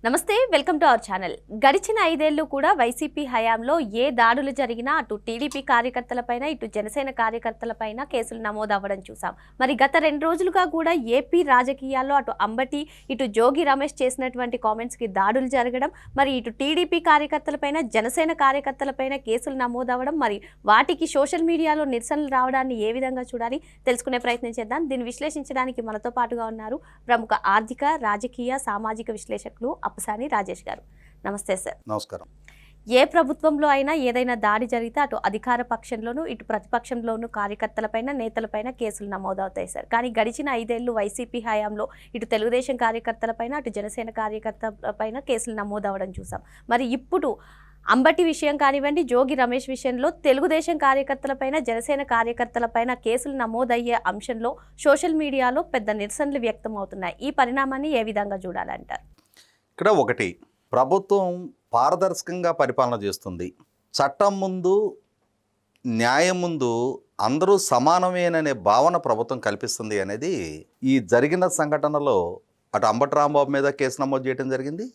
నమస్తే, welcome to our channel. గడిచిన 5 ఏళ్లు కూడా వైసీపీ హయాంలో ఏ దాడులు జరిగినా అటు టీడీపీ కార్యకర్తలపైన ఇటు జనసేన కార్యకర్తలపైన కేసులు నమోదవ్వడం చూసాం. మరి గత 2 రోజులుగా కూడా ఏపీ రాజకీయాల్లో అటు అంబటి ఇటు జోగి రమేష్ చేసినటువంటి కామెంట్స్కి దాడులు జరగడం, మరి ఇటు టీడీపీ కార్యకర్తలపైన జనసేన కార్యకర్తలపైన కేసులు నమోదవ్వడం, మరి వాటికి సోషల్ మీడియాలో నిరసనలు రావడాన్ని ఏ విధంగా చూడాలి తెలుసుకునే ప్రయత్నం చేద్దాం. దీన్ని విశ్లేషించడానికి మనతో పాటుగా ఉన్నారు ప్రముఖ ఆర్థిక, రాజకీయ, సామాజిక విశ్లేషకులు అప్పసాని రాజేష్ గారు. నమస్తే సార్. నమస్కారం. ఏ ప్రభుత్వంలో అయినా ఏదైనా దాడి జరిగితే అటు అధికార పక్షంలోనూ ఇటు ప్రతిపక్షంలోనూ కార్యకర్తలపైన నేతలపైన కేసులు నమోదవుతాయి సార్. కానీ గడిచిన 5 ఏళ్లు వైసీపీ హయాంలో ఇటు తెలుగుదేశం కార్యకర్తలపైన అటు జనసేన కార్యకర్తలపైన కేసులు నమోదవడం చూసాం. మరి ఇప్పుడు అంబటి విషయం కానివ్వండి, జోగి రమేష్ విషయంలో తెలుగుదేశం కార్యకర్తలపైన జనసేన కార్యకర్తలపైన కేసులు నమోదయ్యే అంశంలో సోషల్ మీడియాలో పెద్ద నిరసనలు వ్యక్తం అవుతున్నాయి. ఈ పరిణామాన్ని ఏ విధంగా చూడాలంటారు? ఇక్కడ ఒకటి, ప్రభుత్వం పారదర్శకంగా పరిపాలన చేస్తుంది. చట్టం ముందు, న్యాయం ముందు అందరూ సమానమేననే భావన ప్రభుత్వం కల్పిస్తుంది అనేది ఈ జరిగిన సంఘటనలో అటు అంబటి రాంబాబు మీద కేసు నమోదు చేయడం జరిగింది.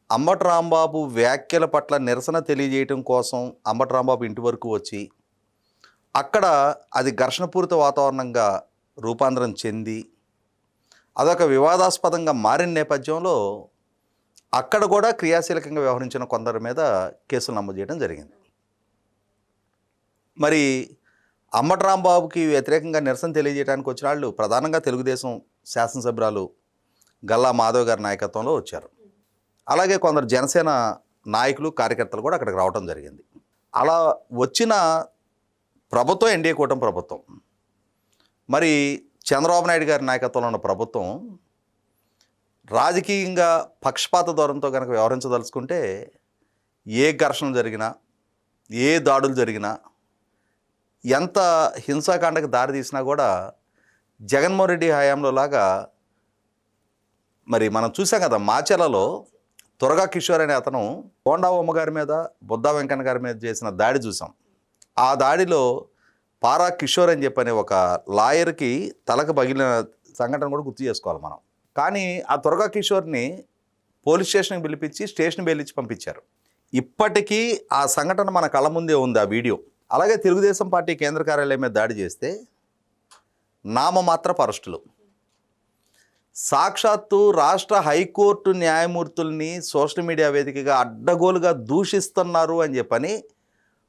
అంబటి రాంబాబు వ్యాఖ్యల పట్ల నిరసన తెలియజేయడం కోసం అంబటి రాంబాబు ఇంటి వరకు వచ్చి అక్కడ అది ఘర్షణపూరిత వాతావరణంగా రూపాంతరం చెంది అదొక వివాదాస్పదంగా మారిన నేపథ్యంలో అక్కడ కూడా క్రియాశీలకంగా వ్యవహరించిన కొందరి మీద కేసులు నమోదు చేయడం జరిగింది. మరి అంబటి రాంబాబుకి వ్యతిరేకంగా నిరసన తెలియజేయడానికి వచ్చిన వాళ్ళు ప్రధానంగా తెలుగుదేశం శాసనసభ్యురాలు గల్లా మాధవ్ గారి నాయకత్వంలో వచ్చారు. అలాగే కొందరు జనసేన నాయకులు, కార్యకర్తలు కూడా అక్కడికి రావడం జరిగింది. అలా వచ్చిన ప్రభుత్వం ఎన్డీఏ కూటమి ప్రభుత్వం. మరి చంద్రబాబు నాయుడు గారి నాయకత్వంలో ఉన్న ప్రభుత్వం రాజకీయంగా పక్షపాత ధోరణితో కనుక వ్యవహరించదలుచుకుంటే ఏ ఘర్షణ జరిగినా, ఏ దాడులు జరిగినా, ఎంత హింసాకాండకు దారి తీసినా కూడా జగన్మోహన్ రెడ్డి హయాంలో లాగా మరి మనం చూసాం కదా, మాచెలలో త్వరగా కిషోర్ అనే అతను కోండా ఉమ్మ గారి మీద, బుద్ధా వెంకన్న గారి మీద చేసిన దాడి చూసాం. ఆ దాడిలో పారా కిషోర్ అని చెప్పని ఒక లాయర్కి తలకు పగిలిన సంఘటన కూడా గుర్తు చేసుకోవాలి మనం. కానీ ఆ త్వరగా కిషోర్ని పోలీస్ స్టేషన్కి పిలిపించి స్టేషన్ బెయిలిచ్చి పంపించారు. ఇప్పటికీ ఆ సంఘటన మన కళ్ళ ముందే ఉంది, ఆ వీడియో. అలాగే తెలుగుదేశం పార్టీ కేంద్ర కార్యాలయం మీద దాడి చేస్తే నామమాత్రపు అరెస్టులు. సాక్షాత్తు రాష్ట్ర హైకోర్టు న్యాయమూర్తుల్ని సోషల్ మీడియా వేదికగా అడ్డగోలుగా దూషిస్తున్నారు అని చెప్పని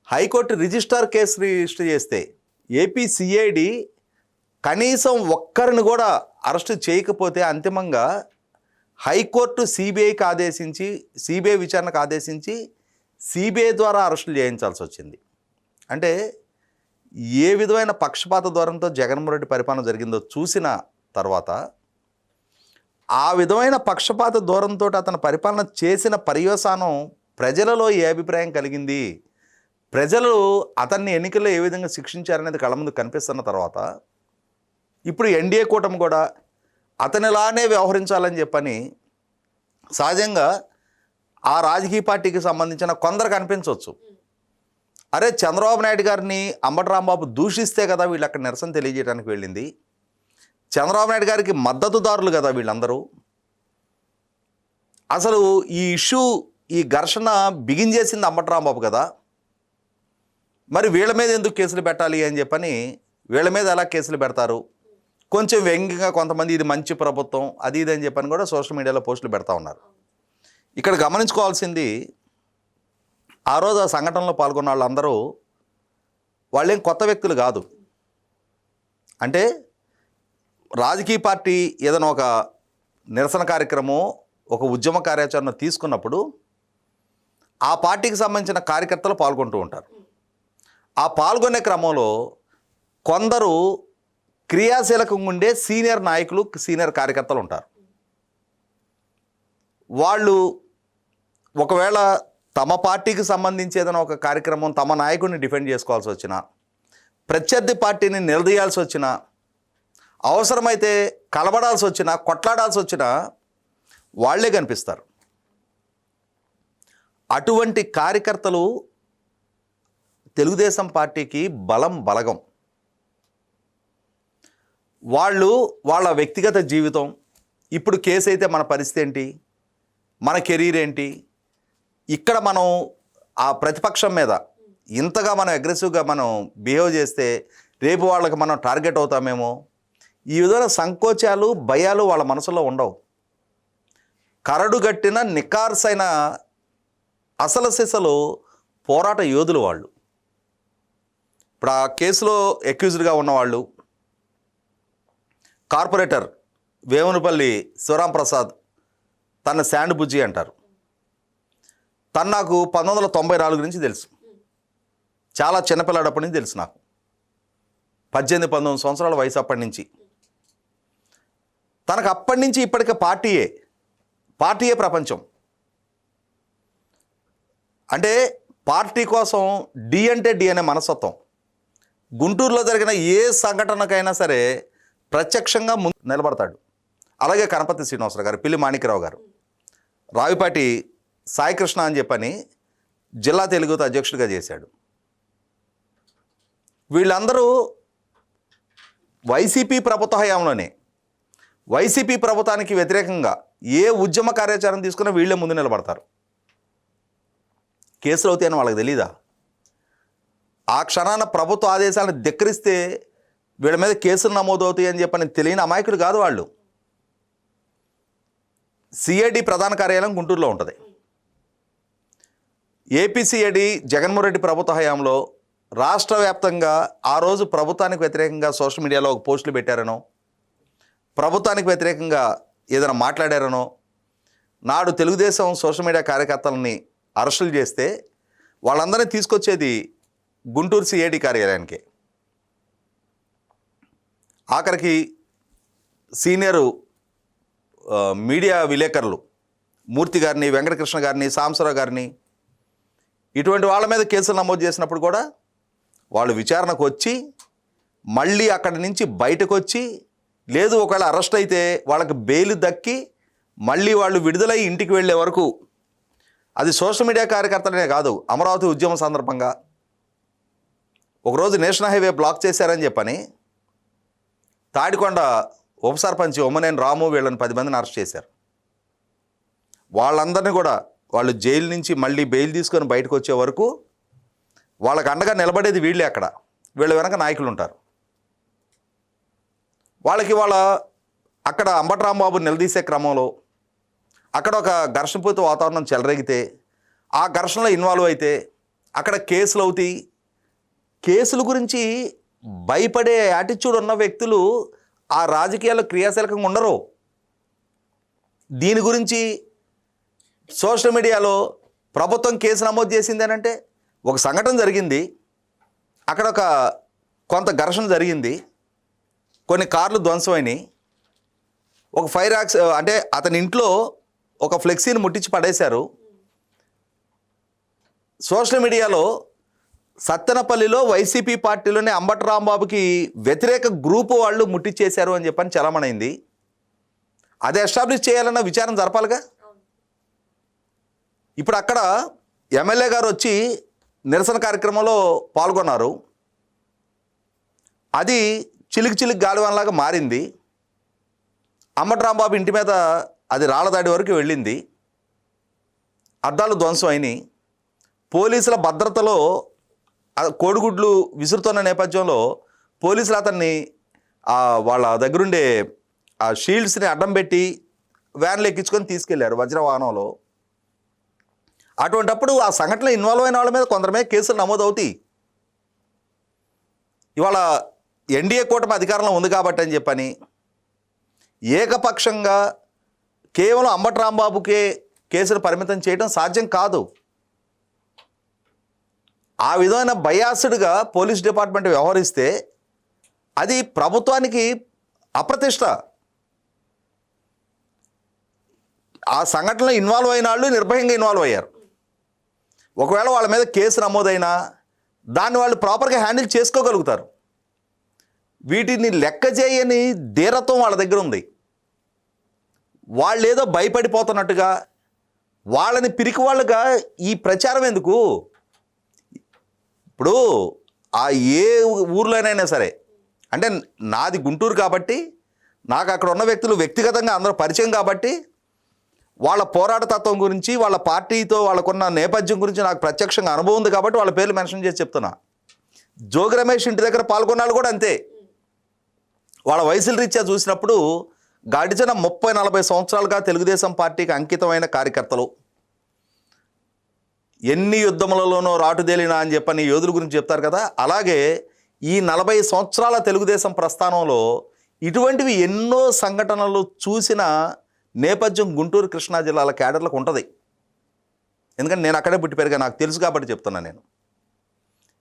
హైకోర్టు రిజిస్టార్ కేసు రిజిస్టర్ చేస్తే ఏపీ సిఐడి కనీసం ఒక్కరిని కూడా అరెస్టు చేయకపోతే అంతిమంగా హైకోర్టు సిబిఐకి ఆదేశించి, సిబిఐ విచారణకు ఆదేశించి సిబిఐ ద్వారా అరెస్టులు చేయించాల్సి వచ్చింది. అంటే ఏ విధమైన పక్షపాత ధోరణితో జగన్మోహన్ రెడ్డి పరిపాలన జరిగిందో చూసిన తర్వాత ఆ విధమైన పక్షపాత ధోరణితో అతను పరిపాలన చేసిన పర్యవసానం ప్రజలలో ఏ అభిప్రాయం కలిగింది, ప్రజలు అతన్ని ఎన్నికల్లో ఏ విధంగా శిక్షించారనేది కళ్ళ ముందు కనిపిస్తున్న తర్వాత ఇప్పుడు ఎన్డీఏ కూటమి కూడా అతనిలానే వ్యవహరించాలని చెప్పని సహజంగా ఆ రాజకీయ పార్టీకి సంబంధించిన కొందరికి అనిపించవచ్చు. అరే, చంద్రబాబు నాయుడు గారిని అంబటి రాంబాబు దూషిస్తే కదా వీళ్ళు అక్కడ నిరసన తెలియజేయడానికి వెళ్ళింది, చంద్రబాబు నాయుడు గారికి మద్దతుదారులు కదా వీళ్ళందరూ, అసలు ఈ ఇష్యూ, ఈ ఘర్షణ బిగించేసింది అంబటి రాంబాబు కదా, మరి వీళ్ళ మీద ఎందుకు కేసులు పెట్టాలి అని చెప్పని వీళ్ళ మీద ఎలా కేసులు పెడతారు, కొంచెం వ్యంగ్యంగా కొంతమంది ఇది మంచి ప్రభుత్వం అది ఇది అని చెప్పని కూడా సోషల్ మీడియాలో పోస్టులు పెడతా ఉన్నారు. ఇక్కడ గమనించుకోవాల్సింది, ఆ రోజు ఆ సంఘటనలో పాల్గొన్న వాళ్ళందరూ వాళ్ళేం కొత్త వ్యక్తులు కాదు. అంటే రాజకీయ పార్టీ ఏదైనా ఒక నిరసన కార్యక్రమం, ఒక ఉద్యమ కార్యాచరణ తీసుకున్నప్పుడు ఆ పార్టీకి సంబంధించిన కార్యకర్తలు పాల్గొంటూ ఉంటారు. ఆ పాల్గొనే క్రమంలో కొందరు క్రియాశీలకంగా ఉండే సీనియర్ నాయకులు, సీనియర్ కార్యకర్తలు ఉంటారు. వాళ్ళు ఒకవేళ తమ పార్టీకి సంబంధించి ఏదైనా ఒక కార్యక్రమం, తమ నాయకుడిని డిఫెండ్ చేసుకోవాల్సి వచ్చినా, ప్రత్యర్థి పార్టీని నిలదీయాల్సి వచ్చినా, అవసరమైతే కలబడాల్సి వచ్చినా, కొట్లాడాల్సి వచ్చినా వాళ్లే కనిపిస్తారు. అటువంటి కార్యకర్తలు తెలుగుదేశం పార్టీకి బలగం. వాళ్ళు వాళ్ళ వ్యక్తిగత జీవితం, ఇప్పుడు కేసు అయితే మన పరిస్థితి ఏంటి, మన కెరీర్ ఏంటి, ఇక్కడ మనం ఆ ప్రతిపక్షం మీద ఇంతగా మనం అగ్రెసివ్గా మనం బిహేవ్ చేస్తే రేపు వాళ్ళకి మనం టార్గెట్ అవుతామేమో, ఈ విధమైన సంకోచాలు భయాలు వాళ్ళ మనసులో ఉండవు. కరడుగట్టిన నికార్సైన అసలు సిసలు పోరాట యోధులు వాళ్ళు. ఇప్పుడు ఆ కేసులో అక్యూజ్డ్గా ఉన్నవాళ్ళు కార్పొరేటర్ వేమునపల్లి శివరాం ప్రసాద్, తన శాండ్ బుజ్జి అంటారు. తను నాకు 1994 నుంచి తెలుసు. చాలా చిన్నపిల్లాడప్పటి నుంచి తెలుసు నాకు. 18-19 సంవత్సరాల వయసు అప్పటి నుంచి. తనకు అప్పటి నుంచి ఇప్పటికే పార్టీయే ప్రపంచం. అంటే పార్టీ కోసం డి అంటే డి అనే మనస్తత్వం. గుంటూరులో జరిగిన ఏ సంఘటనకైనా సరే ప్రత్యక్షంగా ముందు నిలబడతాడు. అలాగే కనపర్తి శ్రీనివాసరావు గారు, పిల్లి మాణిక్యరావు గారు, రావిపాటి సాయికృష్ణ అని చెప్పని జిల్లా తెలుగుతో అధ్యక్షుడిగా చేశాడు. వీళ్ళందరూ వైసీపీ ప్రభుత్వ హయాంలోనే వైసీపీ ప్రభుత్వానికి వ్యతిరేకంగా ఏ ఉద్యమ కార్యాచరణ తీసుకున్నా వీళ్ళే ముందు నిలబడతారు. కేసులు అవుతాయని వాళ్ళకి తెలీదా? ఆ క్షణాన ప్రభుత్వ ఆదేశాలను ధిక్కరిస్తే వీళ్ళ మీద కేసులు నమోదు అవుతాయి అని చెప్పని తెలియని అమాయకులు కాదు వాళ్ళు. సిఐడి ప్రధాన కార్యాలయం గుంటూరులో ఉంటుంది. ఏపీ సిఐడి జగన్మోహన్ రెడ్డి ప్రభుత్వ హయాంలో రాష్ట్ర వ్యాప్తంగా ఆ రోజు ప్రభుత్వానికి వ్యతిరేకంగా సోషల్ మీడియాలో ఒక పోస్టులు పెట్టారనో, ప్రభుత్వానికి వ్యతిరేకంగా ఏదైనా మాట్లాడారనో, నాడు తెలుగుదేశం సోషల్ మీడియా కార్యకర్తలని అరెస్టులు చేస్తే వాళ్ళందరినీ తీసుకొచ్చేది గుంటూరు సిఐడి కార్యాలయానికి. ఆఖరికి సీనియరు మీడియా విలేకరులు మూర్తి గారిని, వెంకటకృష్ణ గారిని, సాంబశివరావు గారిని, ఇటువంటి వాళ్ళ మీద కేసులు నమోదు చేసినప్పుడు కూడా వాళ్ళు విచారణకు వచ్చి మళ్ళీ అక్కడి నుంచి బయటకు వచ్చి, లేదు ఒకవేళ అరెస్ట్ అయితే వాళ్ళకి బెయిల్ దక్కి మళ్ళీ వాళ్ళు విడుదలై ఇంటికి వెళ్ళే వరకు, అది సోషల్ మీడియా కార్యకర్తలనే కాదు, అమరావతి ఉద్యమం సందర్భంగా ఒకరోజు నేషనల్ హైవే బ్లాక్ చేశారని చెప్పని తాడికొండ ఉప సర్పంచ్ ఒమ్మనేని రాము వీళ్ళని 10 మందిని అరెస్ట్ చేశారు. వాళ్ళందరినీ కూడా వాళ్ళు జైలు నుంచి మళ్ళీ బెయిల్ తీసుకొని బయటకు వచ్చే వరకు వాళ్ళకి అండగా నిలబడేది వీళ్ళే. అక్కడ వీళ్ళ వెనక నాయకులు ఉంటారు. వాళ్ళకి అక్కడ అంబటి రాంబాబు నిలదీసే క్రమంలో అక్కడ ఒక ఘర్షణపూరిత వాతావరణం చెలరేగితే, ఆ ఘర్షణలో ఇన్వాల్వ్ అయితే అక్కడ కేసులు అవుతాయి. కేసుల గురించి భయపడే యాటిట్యూడ్ ఉన్న వ్యక్తులు ఆ రాజకీయాల్లో క్రియాశీలకంగా ఉండరు. దీని గురించి సోషల్ మీడియాలో ప్రభుత్వం కేసు నమోదు చేసింది అని అంటే, ఒక సంఘటన జరిగింది, అక్కడ కొంత ఘర్షణ జరిగింది, కొన్ని కార్లు ధ్వంసమైనవి, ఒక ఫైర్ అంటే అతని ఇంట్లో ఒక ఫ్లెక్సీని ముట్టించి పడేశారు. సోషల్ మీడియాలో సత్తెనపల్లిలో వైసీపీ పార్టీలోనే అంబటి రాంబాబుకి వ్యతిరేక గ్రూపు వాళ్ళు ముట్టించేశారు అని చెప్పని చలమణైంది. అది ఎస్టాబ్లిష్ చేయాలన్న విచారణ జరపాలిగా. ఇప్పుడు అక్కడ ఎమ్మెల్యే గారు వచ్చి నిరసన కార్యక్రమంలో పాల్గొన్నారు. అది చిలికి గాలివానలాగా మారింది. అంబటి రాంబాబు ఇంటి మీద అది రాళ్ళదాడి వరకు వెళ్ళింది. అద్దాలు ధ్వంసం అయినాయి. పోలీసుల భద్రతలో కోడిగుడ్లు విసురుతున్న నేపథ్యంలో పోలీసులు అతన్ని వాళ్ళ దగ్గరుండే ఆ షీల్డ్స్ని అడ్డం పెట్టి వ్యాన్లు ఎక్కించుకొని తీసుకెళ్లారు వజ్రవాహనంలో. అటువంటప్పుడు ఆ సంఘటనలో ఇన్వాల్వ్ అయిన వాళ్ళ మీద కొందరి మీద కేసులు నమోదు అవుతాయి. ఇవాళ ఎన్డీఏ కూటమి అధికారంలో ఉంది కాబట్టి అని చెప్పని ఏకపక్షంగా కేవలం అంబటి రాంబాబుకే కేసులు పరిమితం చేయడం సాధ్యం కాదు. ఆ విధమైన బయాస్డ్గా పోలీస్ డిపార్ట్మెంట్ వ్యవహరిస్తే అది ప్రభుత్వానికి అప్రతిష్ట. ఆ సంఘటనలో ఇన్వాల్వ్ అయిన వాళ్ళు నిర్భయంగా ఇన్వాల్వ్ అయ్యారు. ఒకవేళ వాళ్ళ మీద కేసు నమోదైనా దాన్ని వాళ్ళు ప్రాపర్గా హ్యాండిల్ చేసుకోగలుగుతారు. వీటిని లెక్క చేయని ధీరత్వం వాళ్ళ దగ్గర ఉంది. వాళ్ళు ఏదో భయపడిపోతున్నట్టుగా, వాళ్ళని పిరికి వాళ్ళుగా ఈ ప్రచారం ఎందుకు? ఇప్పుడు ఏ ఊర్లోనైనా సరే, అంటే నాది గుంటూరు కాబట్టి నాకు అక్కడ ఉన్న వ్యక్తులు వ్యక్తిగతంగా అందరూ పరిచయం కాబట్టి వాళ్ళ పోరాట తత్వం గురించి, వాళ్ళ పార్టీతో వాళ్ళకున్న నేపథ్యం గురించి నాకు ప్రత్యక్షంగా అనుభవం ఉంది కాబట్టి వాళ్ళ పేర్లు మెన్షన్ చేసి చెప్తున్నా. జోగి రమేష్ ఇంటి దగ్గర పాల్గొన్న వాళ్ళు కూడా అంతే. వాళ్ళ వయసుల రీత్యా చూసినప్పుడు గడిచిన 30-40 సంవత్సరాలుగా తెలుగుదేశం పార్టీకి అంకితమైన కార్యకర్తలు. ఎన్ని యుద్ధములలోనో రాటుదేలినా అని చెప్పని యోధుల గురించి చెప్తారు కదా, అలాగే ఈ 40 సంవత్సరాల తెలుగుదేశం ప్రస్థానంలో ఇటువంటివి ఎన్నో సంఘటనలు చూసిన నేపథ్యం గుంటూరు కృష్ణా జిల్లాల క్యాడర్లకు ఉంటుంది. ఎందుకంటే నేను అక్కడే పుట్టి పెరిగా, నాకు తెలుసు కాబట్టి చెప్తున్నా. నేను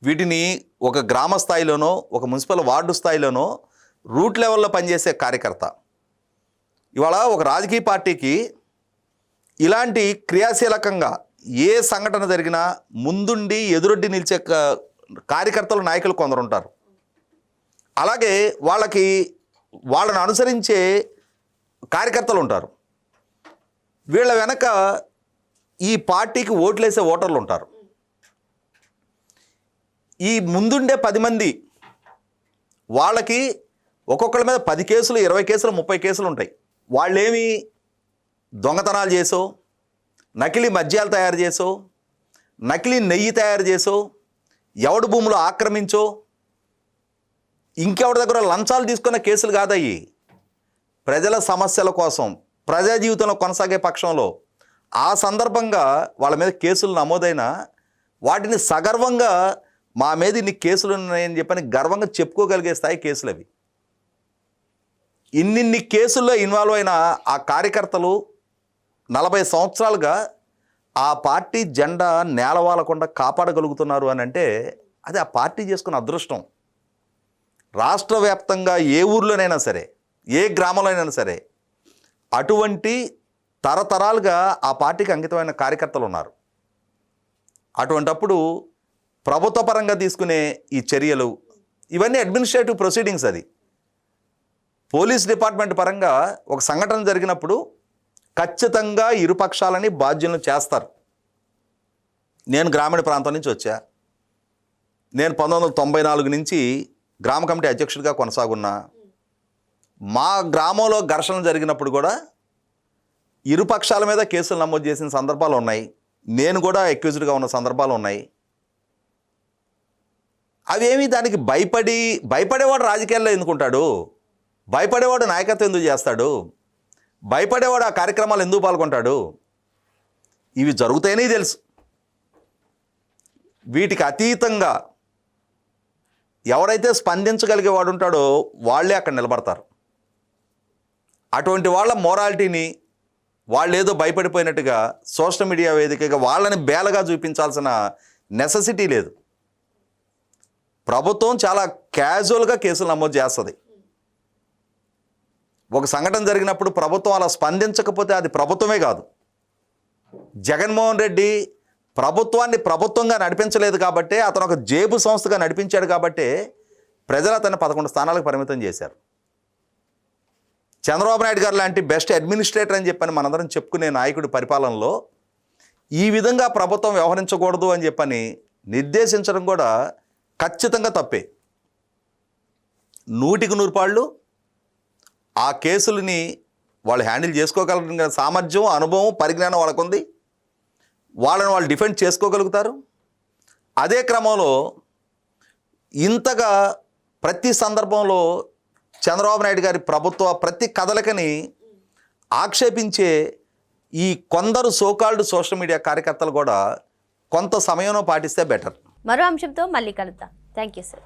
వీటిని ఒక గ్రామ స్థాయిలోనో, ఒక మున్సిపల్ వార్డు స్థాయిలోనో, రూట్ లెవెల్లో పనిచేసే కార్యకర్త ఇవాళ ఒక రాజకీయ పార్టీకి ఇలాంటి క్రియాశీలకంగా ఏ సంఘటన జరిగినా ముందుండి ఎదురొడ్డి నిలిచే కార్యకర్తలు, నాయకులు కొందరు ఉంటారు. అలాగే వాళ్ళని అనుసరించే కార్యకర్తలు ఉంటారు. వీళ్ళ వెనక ఈ పార్టీకి ఓట్లేసే ఓటర్లు ఉంటారు. ఈ ముందుండే 10 మంది వాళ్ళకి ఒక్కొక్కరి మీద 10 కేసులు, 20 కేసులు, 30 కేసులు ఉంటాయి. వాళ్ళేమి దొంగతనాలు చేసో, నకిలీ మద్యాలు తయారు చేసో, నకిలీ నెయ్యి తయారు చేసో, ఎవడి భూములు ఆక్రమించో, ఇంకెవరి దగ్గర లంచాలు తీసుకున్న కేసులు కాదయ్యి. ప్రజల సమస్యల కోసం, ప్రజా జీవితంలో కొనసాగే పక్షంలో ఆ సందర్భంగా వాళ్ళ మీద కేసులు నమోదైన వాటిని సగర్వంగా మా మీద ఇన్ని కేసులు ఉన్నాయని చెప్పని గర్వంగా చెప్పుకోగలిగే స్థాయి కేసులు అవి. ఇన్నిన్ని కేసుల్లో ఇన్వాల్వ్ అయిన ఆ కార్యకర్తలు 40 సంవత్సరాలుగా ఆ పార్టీ జెండా నేలవాలకుండా కాపాడగలుగుతున్నారు అని అంటే అది ఆ పార్టీ చేసుకున్న అదృష్టం. రాష్ట్ర వ్యాప్తంగా ఏ ఊర్లోనైనా సరే, ఏ గ్రామంలోనైనా సరే అటువంటి తరతరాలుగా ఆ పార్టీకి అంకితమైన కార్యకర్తలు ఉన్నారు. అటువంటప్పుడు ప్రభుత్వ పరంగా తీసుకునే ఈ చర్యలు ఇవన్నీ అడ్మినిస్ట్రేటివ్ ప్రొసీడింగ్స్. అది పోలీస్ డిపార్ట్మెంట్ పరంగా ఒక సంఘటన జరిగినప్పుడు ఖచ్చితంగా ఇరుపక్షాలని బాధ్యులను చేస్తారు. నేను గ్రామీణ ప్రాంతం నుంచి వచ్చా. నేను 1994 నుంచి గ్రామ కమిటీ అధ్యక్షుడిగా కొనసాగున్నా. మా గ్రామంలో ఘర్షణ జరిగినప్పుడు కూడా ఇరుపక్షాల మీద కేసులు నమోదు చేసిన సందర్భాలు ఉన్నాయి. నేను కూడా అక్యూజ్డ్గా ఉన్న సందర్భాలు ఉన్నాయి. అవేమి దానికి భయపడేవాడు రాజకీయాల్లో ఎందుకుంటాడు? భయపడేవాడు నాయకత్వం ఎందుకు చేస్తాడు? భయపడేవాడు ఆ కార్యక్రమాలు ఎందుకు పాల్గొంటాడు? ఇవి జరుగుతాయని తెలుసు. వీటికి అతీతంగా ఎవరైతే స్పందించగలిగేవాడు ఉంటాడో వాళ్ళే అక్కడ నిలబడతారు. అటువంటి వాళ్ళ మోరాలిటీని వాళ్ళు ఏదో భయపడిపోయినట్టుగా సోషల్ మీడియా వేదికగా వాళ్ళని బేలగా చూపించాల్సిన నెసెసిటీ లేదు. ప్రభుత్వం చాలా క్యాజువల్గా కేసులు నమోదు చేస్తుంది. ఒక సంఘటన జరిగినప్పుడు ప్రభుత్వం అలా స్పందించకపోతే అది ప్రభుత్వమే కాదు. జగన్మోహన్ రెడ్డి ప్రభుత్వాన్ని ప్రభుత్వంగా నడిపించలేదు కాబట్టి, అతను ఒక జేబు సంస్థగా నడిపించాడు కాబట్టి ప్రజలు అతన్ని 11 స్థానాలకు పరిమితం చేశారు. చంద్రబాబు నాయుడు గారు లాంటి బెస్ట్ అడ్మినిస్ట్రేటర్ అని చెప్పని మనందరం చెప్పుకునే నాయకుడి పరిపాలనలో ఈ విధంగా ప్రభుత్వం వ్యవహరించకూడదు అని చెప్పని నిర్దేశించడం కూడా ఖచ్చితంగా తప్పే. 100కి 100 పాళ్ళు ఆ కేసులని వాళ్ళు హ్యాండిల్ చేసుకోగలిగిన సామర్థ్యం, అనుభవం, పరిజ్ఞానం వాళ్ళకుంది. వాళ్ళని వాళ్ళు డిఫెండ్ చేసుకోగలుగుతారు. అదే క్రమంలో ఇంతగా ప్రతి సందర్భంలో చంద్రబాబు నాయుడు గారి ప్రభుత్వ ప్రతి కదలికని ఆక్షేపించే ఈ కొందరు సోకాల్డ్ సోషల్ మీడియా కార్యకర్తలు కూడా కొంత సమయంలో పాటిస్తే బెటర్. మరో అంశంతో మళ్ళీ కలుద్దాం. Thank you sir.